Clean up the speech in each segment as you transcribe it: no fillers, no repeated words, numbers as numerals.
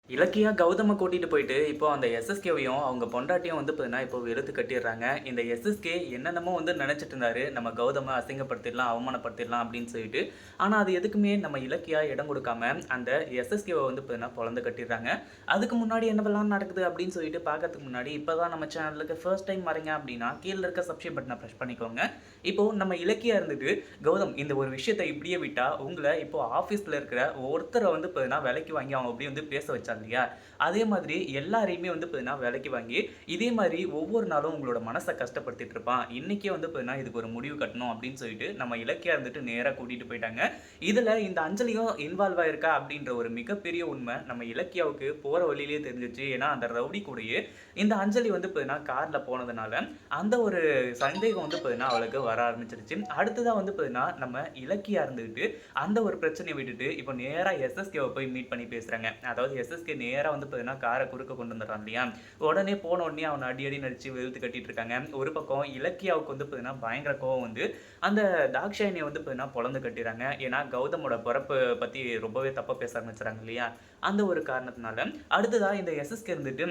இலக்கியா கௌதம கூட்டிட்டு போயிட்டு, இப்போ அந்த எஸ்எஸ்கேவையும் அவங்க பொண்டாட்டியும் வந்து பார்த்தீங்கன்னா, இப்போ வெறுத்து கட்டிர்றாங்க. இந்த எஸ்எஸ்கே என்னென்னமோ வந்து நெனச்சிட்டு இருந்தாரு. நம்ம கௌதம அசிங்கப்படுத்திடலாம், அவமானப்படுத்திடலாம் அப்படின்னு சொல்லிட்டு. ஆனா, அது எதுக்குமே நம்ம இலக்கியா இடம் குடுக்காம, அந்த எஸ்எஸ்கேவ வந்து பார்த்தீங்கன்னா, பொளந்து கட்டிர்றாங்க. அதுக்கு முன்னாடி என்னவெல்லாம் நடக்குது அப்படின்னு சொல்லிட்டு பார்க்கறதுக்கு முன்னாடி, இப்ப தான் நம்ம சேனலுக்கு ஃபர்ஸ்ட் டைம் வரீங்க அப்படின்னா, கீழ இருக்க சப்ஸ்கிரைப் பட்டன பிரஸ் பண்ணிக்கோங்க. இப்போ நம்ம இலக்கியா இருந்துட்டு, கௌதம் இந்த ஒரு விஷயத்த இப்படியே விட்டா, உங்கள இப்போ ஆஃபீஸ்ல இருக்கிற ஒருத்தர வந்து பார்த்தீங்கன்னா, வேலைக்கு வாங்கி அவங்க அப்படியே வந்து பேச வச்சாங்க இல்லையா? அதே மாதிரி எல்லாரையுமே வந்து பார்த்தீங்கன்னா, வேலைக்கு வாங்கி, இதே மாரி ஒவ்வொரு நாளும் உங்களோட மனச கஷ்டப்படுத்திட்டு இருப்பான். இன்னைக்கே வந்து பார்த்தீங்கன்னா, இதுக்கு ஒரு முடிவு கட்டணும் அப்படின்னு சொல்லிட்டு, நம்ம இலக்கியா இருந்துட்டு நேரா கூட்டிட்டு போயிட்டாங்க. இதுல இந்த அஞ்சலியும் இன்வால்வ் ஆயிருக்கா அப்படின்ற ஒரு மிகப்பெரிய உண்மை நம்ம இலக்கியாவுக்கு போற வழியிலேயே தெரிஞ்சுச்சு. ஏன்னா, அந்த ரவுடி கூடயே இந்த அஞ்சலி வந்து பார்த்தீங்கன்னா, கார்ல போனதுனால, அந்த ஒரு சந்தேகம் வந்து பார்த்தீங்கன்னா, அவளுக்கு வர ஆரம்பிச்சுருச்சு. அடுத்ததா வந்து பார்த்தீங்கன்னா, நம்ம இலக்கியா இருந்துகிட்டு, அந்த ஒரு பிரச்சனைய விட்டுட்டு, இப்போ நேரா எஸ்எஸ்கேவ போய் மீட் பண்ணி பேசுறாங்க. அதாவது எஸ்எஸ்கே நேரா வந்து பார்த்தீங்கன்னா, கார குறுக்க கொண்டு வந்துடுறான் இல்லையா? உடனே போன உடனே அவன அடி அடின்னு அடிச்சு வெளுத்து கட்டிட்டு இருக்காங்க. ஒரு பக்கம் இலக்கியாவுக்கு வந்து பார்த்தீங்கன்னா, பயங்கர கோவம் வந்து, அந்த தாக்ஷாயணிய வந்து பார்த்தீங்கன்னா, பொளந்து கட்டிர்றாங்க. ஏன்னா, கௌதமோட பொறப்பு பத்தி ரொம்பவே தப்பா பேச ஆரம்பிச்சுறாங்க இல்லையா? அந்த ஒரு காரணத்தினால, அடுத்ததா இந்த எஸ்எஸ்கே இருந்துட்டு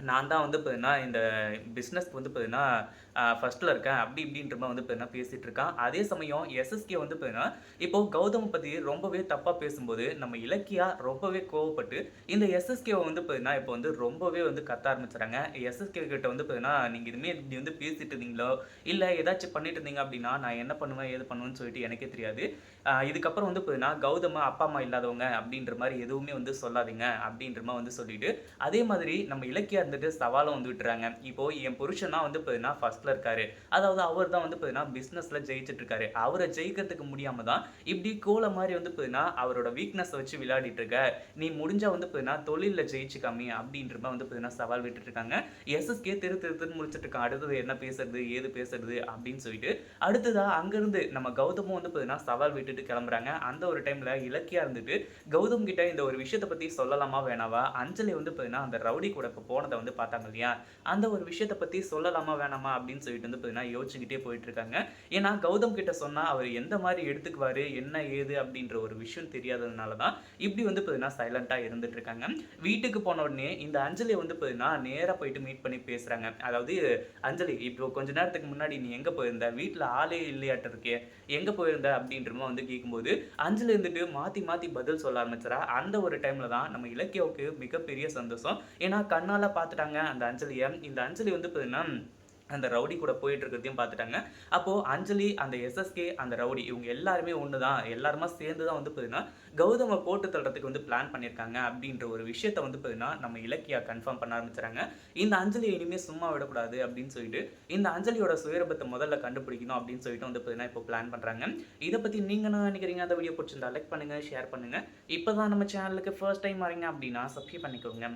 நான் தான் வந்து பார்த்தீங்கன்னா, இந்த பிசினஸ்க்கு வந்து பார்த்தீங்கன்னா, ஃபர்ஸ்ட்ல இருக்கேன். அப்படி இப்படின்ற மாரி வந்து பார்த்தீங்கன்னா பேசிட்டு இருக்கான். அதே சமயம் எஸ்எஸ்கே வந்து பார்த்தீங்கன்னா, இப்போ கௌதம பத்தி ரொம்பவே தப்பா பேசும்போது, நம்ம இலக்கியா ரொம்பவே கோவப்பட்டு, இந்த எஸ்எஸ்கேவ வந்து பார்த்தீங்கன்னா, இப்போ வந்து ரொம்பவே வந்து கத்த ஆரம்பிச்சுறாங்க. எஸ்எஸ்கே கிட்ட வந்து பார்த்தீங்கன்னா, நீங்க இனிமே இப்படி வந்து பேசிட்டு இருந்தீங்களோ, இல்ல ஏதாச்சும் பண்ணிட்டு இருந்தீங்க அப்படின்னா, நான் என்ன பண்ணுவேன், ஏது பண்ணுவேன்னு சொல்லிட்டு எனக்கே தெரியாது. இதுக்கப்புறம் வந்து பார்த்தீங்கன்னா, கௌதம அப்பா, அம்மா இல்லாதவங்க அப்படின்ற மாரி எதுவுமே வந்து சொல்லாதீங்க, அப்படின்ற மாரி வந்து சொல்லிட்டு, அதே மாதிரி நம்ம இலக்கியா இருந்துட்டு சவாலும் வந்து விட்டுறாங்க. இப்போ என் புருஷன் தான் வந்து பார்த்தீங்கன்னா, ஃபர்ஸ்ட்ல இருக்காரு. அதாவது அவர் தான் வந்து பார்த்தீங்கன்னா, பிசினஸ்ல ஜெயிச்சுட்டு இருக்காரு. அவர ஜெயிக்கிறதுக்கு முடியாம தான், இப்படி கோல மாரி வந்து பார்த்தீங்கன்னா, அவரோட வீக்னஸ வச்சு விளையாடிட்டு இருக்க. நீ முடிஞ்சா வந்து பார்த்தீங்கன்னா, தொழில்ல ஜெயிச்சு காமி அப்படின்ற மாரி வந்து பார்த்தீங்கன்னா, சவால் விட்டுட்டு இருக்காங்க. எஸ்எஸ்கே திரு திரு திருன்னு முழிச்சுட்டு இருக்கான். அடுத்தது என்ன பேசுறது? ஏது பேசுறது? அப்படின்னு சொல்லிட்டு, அடுத்ததா அங்கருந்து நம்ம கௌதமும் வந்து பார்த்தீங்கன்னா, சவால் விட்டுட்டு கிளம்புறாங்க. அந்த ஒரு டைம்ல இலக்கியா இருந்துட்டு, கௌதம் கிட்ட இந்த ஒரு விஷயத்த பத்தி சொல்லலாமா? வேணாவா? அஞ்சலி வந்து பார்த்தீங்கன்னா, அந்த ரவுடி கூட இப்ப போனத வந்து பார்த்தாங்க இல்லையா? அந்த ஒரு விஷயத்த பத்தி சொல்லலாமா? வேணாமா? அப்படின்னு சொல்லிட்டு வந்து பார்த்தீங்கன்னா, யோசிச்சுக்கிட்டே போயிட்டு இருக்காங்க. ஏன்னா, கௌதம் கிட்ட சொன்னா அவரு எந்த மாரி எடுத்துக்குவாரு? என்ன? ஏது? அப்படின்ற ஒரு விஷயம் தெரியாததுனால தான், இப்படி வந்து பார்த்தீங்கன்னா, சைலன்ட்டா இருந்துட்டு இருக்காங்க. வீட்டுக்கு போன உடனே இந்த அஞ்சலிய வந்து பார்த்தீங்கன்னா, நேரா போயிட்டு மீட் பண்ணி பேசுறாங்க. அதாவது, "அஞ்சலி, இப்போ கொஞ்ச நேரத்துக்கு முன்னாடி நீ எங்க போயிருந்த? வீட்ல ஆளே இல்லையாட்ட இருக்கே. எங்க போயிருந்த?" அப்படின்ற மாரி வந்து கேட்கும்போது, அஞ்சலி இருந்துட்டு மாத்தி மாத்தி பதில் சொல்ல ஆரம்பிச்சுறா. அந்த ஒரு டைம்ல தான் நம்ம இலக்கியாவுக்கு மிகப்பெரிய சந்தோஷம். ஏன்னா, கண்ணால பார்த்துட்டாங்க அந்த அஞ்சலிய. இந்த அஞ்சலி வந்து பார்த்தீங்கன்னா, அந்த ரவுடி கூட போயிட்டு இருக்கிறதையும் பார்த்துட்டாங்க. அப்போ அஞ்சலி, அந்த எஸ்எஸ்கே, அந்த ரவுடி இவங்க எல்லாருமே ஒண்ணு தான். எல்லாருமா சேர்ந்து தான் வந்து பார்த்தீங்கன்னா, கௌதம போட்டு தள்றதுக்கு வந்து பிளான் பண்ணியிருக்காங்க அப்படின்ற ஒரு விஷயத்த வந்து பார்த்தீங்கன்னா, நம்ம இலக்கியா கன்ஃபார்ம் பண்ண ஆரம்பிச்சுறாங்க. இந்த அஞ்சலிய இனிமே சும்மா விடக்கூடாது அப்படின்னு சொல்லிட்டு, இந்த அஞ்சலியோட சுயரூபத்த முதல்ல கண்டுபிடிக்கணும் அப்படின்னு சொல்லிட்டு வந்து பார்த்தீங்கன்னா, இப்போ பிளான் பண்றாங்க. இத பத்தி நீங்க என்ன நினைக்கிறீங்க? அந்த வீடியோ புடிச்சிருந்தா லைக் பண்ணுங்க, ஷேர் பண்ணுங்க. இப்ப தான் நம்ம சேனலுக்கு ஃபர்ஸ்ட் டைம் வரீங்க அப்படின்னா சப்ஸ்கிரைப் பண்ணிக்கோங்க.